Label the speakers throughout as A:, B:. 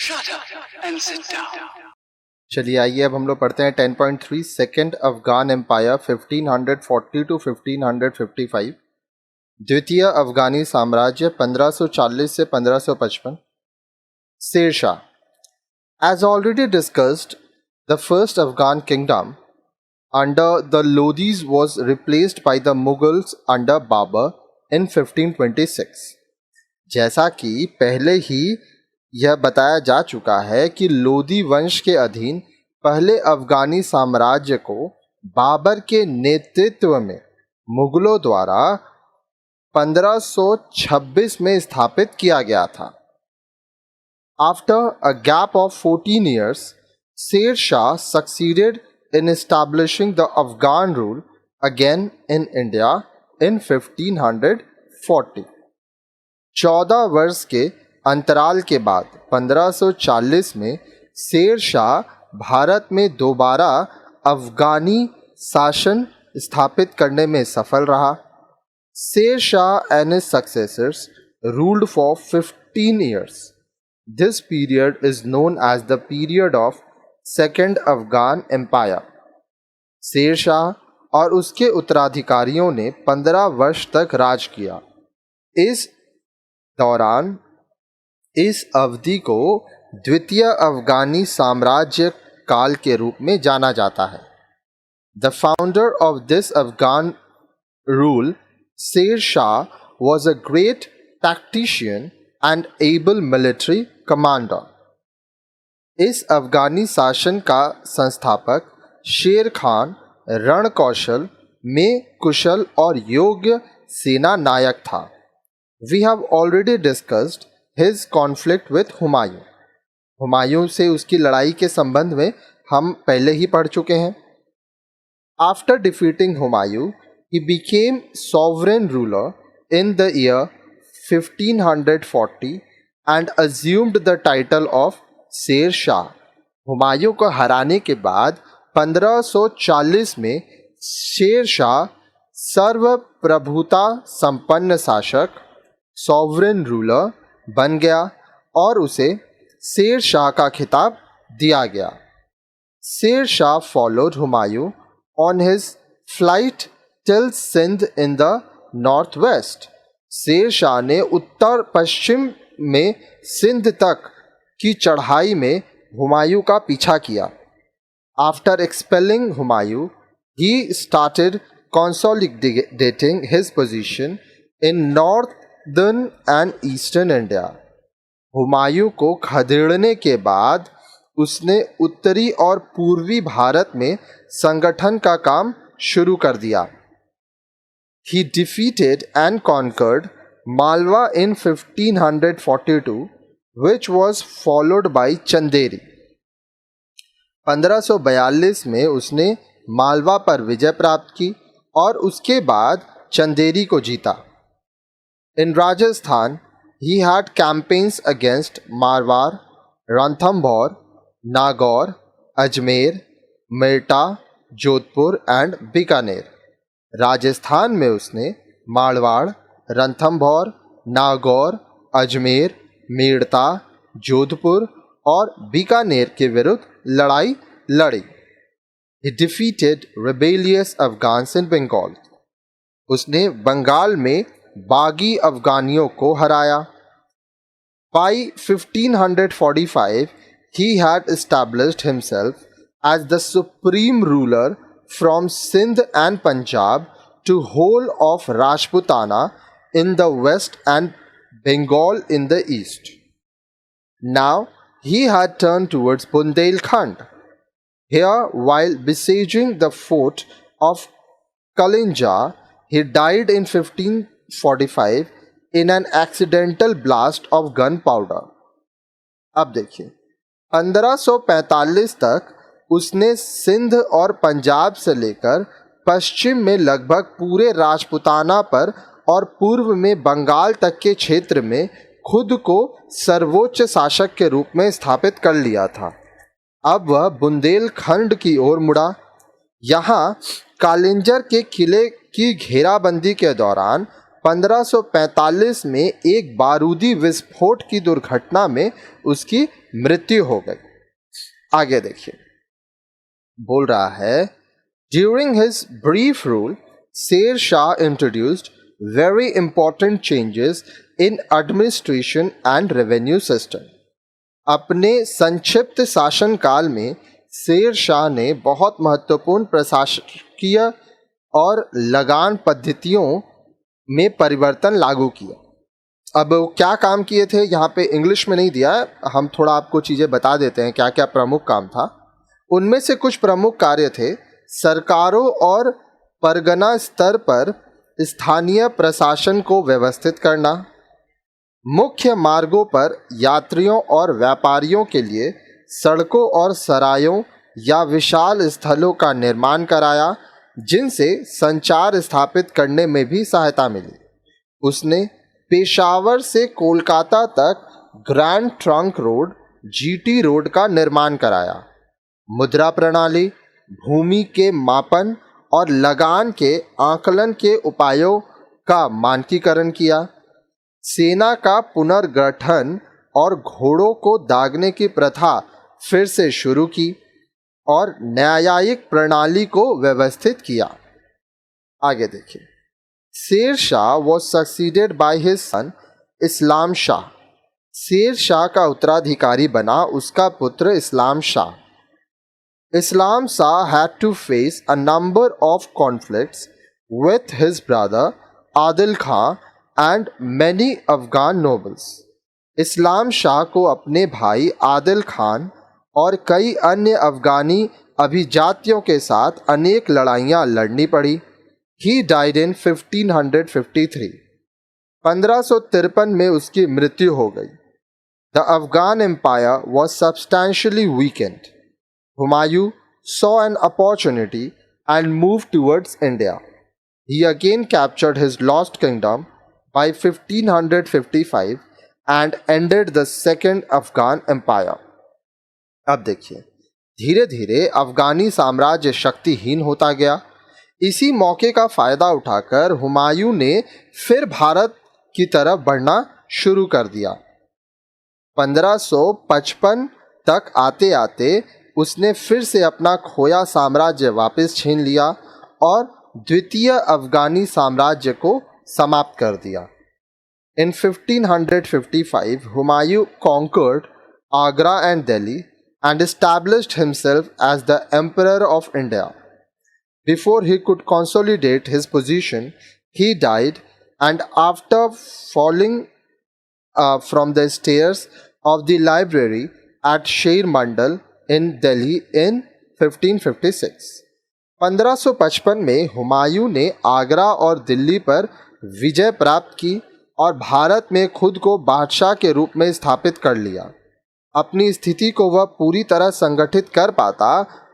A: Shut up and sit down.
B: चलिए आइए अब हम लोग पढ़ते हैं 10.3 सेकेंड अफगान एम्पायर 1540 टू 1555। द्वितीय अफगानी साम्राज्य 1540 से 1555। Sher Shah. As already discussed, the first Afghan kingdom under the Lodis was replaced by the Mughals under Babur in 1526। जैसा कि पहले ही यह बताया जा चुका है कि लोदी वंश के अधीन पहले अफगानी साम्राज्य को बाबर के नेतृत्व में मुगलों द्वारा 1526 में स्थापित किया गया था। After a gap of 14 years, Sher Shah succeeded in establishing the Afghan rule again in India in 1540। 14 वर्ष के अंतराल के बाद 1540 में शेर शाह भारत में दोबारा अफगानी शासन स्थापित करने में सफल रहा। Sher Shah and his successors ruled for 15 years. This period is known as the period of Second Afghan Empire. Sher Shah और उसके उत्तराधिकारियों ने 15 वर्ष तक राज किया। इस दौरान इस अवधि को द्वितीय अफगानी साम्राज्य काल के रूप में जाना जाता है। The founder of this Afghan rule, Sher Shah, was a great tactician and able military commander. इस अफगानी शासन का संस्थापक शेर खान रण कौशल में कुशल और योग्य सेना नायक था। We have already discussed his conflict with Humayun. Humayun से उसकी लड़ाई के संबंध में हम पहले ही पढ़ चुके हैं। After defeating Humayun, he became sovereign ruler in the year 1540 and assumed the title of Sher Shah. Humayun को हराने के बाद 1540 में शेर शाह सर्वप्रभुता संपन्न शासक, सॉवरेन रूलर बन गया और उसे शेर शाह का खिताब दिया गया। Sher Shah followed Humayun on his flight till Sindh in the north west. Sher Shah ने उत्तर पश्चिम में सिंध तक की चढ़ाई में हुमायूं का पीछा किया। After expelling Humayun, he started consolidating his position in northern and eastern India. Humayun को खदेड़ने के बाद उसने उत्तरी और पूर्वी भारत में संगठन का काम शुरू कर दिया। He defeated and conquered Malwa in 1542, which was followed by Chanderi. 1542 में उसने मालवा पर विजय प्राप्त की और उसके बाद चंदेरी को जीता। In Rajasthan, he had campaigns against Marwar, Ranthambore, Nagaur, Ajmer, Merta, Jodhpur and Bikaner. Rajasthan में उसने मारवाड़, रणथंभौर, नागौर, अजमेर, मेरठा, जोधपुर और बीकानेर के विरुद्ध लड़ाई लड़ी। He defeated rebellious Afghans in Bengal. उसने बंगाल में बागी अफगानियों को हराया। By 1545, he had established himself as the supreme ruler from Sindh and Punjab to whole of Rajputana in the west and Bengal in the east. Now he had turned towards Bundelkhand. Here, while besieging the fort of Kalinja, he died in 1545 in an accidental blast of gunpowder. अब देखिए, 1545 तक उसने सिंध और पंजाब से लेकर पश्चिम में लगभग पूरे राजपुताना पर और पूर्व में बंगाल तक के क्षेत्र में खुद को सर्वोच्च शासक के रूप में स्थापित कर लिया था। अब वह बुंदेलखंड की ओर मुड़ा। यहाँ कालिंजर के किले की घेराबंदी के दौरान 1545 में एक बारूदी विस्फोट की दुर्घटना में उसकी मृत्यु हो गई। आगे देखिए, बोल रहा है, during his brief rule Sher Shah introduced very important changes in administration and revenue system. अपने संक्षिप्त शासनकाल में शेर शाह ने बहुत महत्वपूर्ण प्रशासकीय और लगान पद्धतियों में परिवर्तन लागू किया। अब वो क्या काम किए थे यहाँ पे इंग्लिश में नहीं दिया है, हम थोड़ा आपको चीज़ें बता देते हैं क्या क्या प्रमुख काम था। उनमें से कुछ प्रमुख कार्य थे, सरकारों और परगना स्तर पर स्थानीय प्रशासन को व्यवस्थित करना, मुख्य मार्गों पर यात्रियों और व्यापारियों के लिए सड़कों और सरायों या विशाल स्थलों का निर्माण कराया, जिनसे संचार स्थापित करने में भी सहायता मिली। उसने पेशावर से कोलकाता तक grand trunk road GT road का निर्माण कराया, मुद्रा प्रणाली, भूमि के मापन और लगान के आकलन के उपायों का मानकीकरण किया, सेना का पुनर्गठन और घोड़ों को दागने की प्रथा फिर से शुरू की और न्यायिक प्रणाली को व्यवस्थित किया। आगे देखिए, Sher Shah was succeeded by his son Islam Shah. Sher Shah का उत्तराधिकारी बना उसका पुत्र इस्लाम Shah. Islam Shah had to face a number of conflicts with his brother Adil Khan and many Afghan nobles. इस्लाम शाह को अपने भाई आदिल खान और कई अन्य अफगानी अभिजातियों के साथ अनेक लड़ाइयाँ लड़नी पड़ी। He died in 1553. 1553 में उसकी मृत्यु हो गई। The Afghan Empire was substantially weakened. Humayun saw an opportunity and moved towards India. He again captured his lost kingdom by 1555 and ended the Second Afghan Empire. अब देखिए, धीरे धीरे अफगानी साम्राज्य शक्तिहीन होता गया। इसी मौके का फ़ायदा उठाकर हुमायूं ने फिर भारत की तरफ बढ़ना शुरू कर दिया। 1555 तक आते आते उसने फिर से अपना खोया साम्राज्य वापस छीन लिया और द्वितीय अफगानी साम्राज्य को समाप्त कर दिया। In 1555, Humayun conquered Agra and Delhi and established himself as the Emperor of India. Before he could consolidate his position, he died, and after falling from the stairs of the library at Sher Mandal in Delhi in 1556. 1555 में हुमायूं ने आगरा और दिल्ली पर विजय प्राप्त की और भारत में खुद को बादशाह के रूप में स्थापित कर लिया। अपनी स्थिति को वह पूरी तरह संगठित कर पाता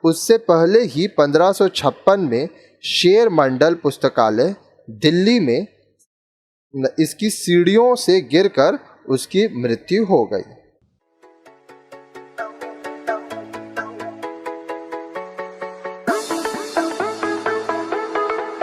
B: उससे पहले ही 1556 में शेर मंडल पुस्तकालय दिल्ली में इसकी सीढ़ियों से गिरकर उसकी मृत्यु हो गई।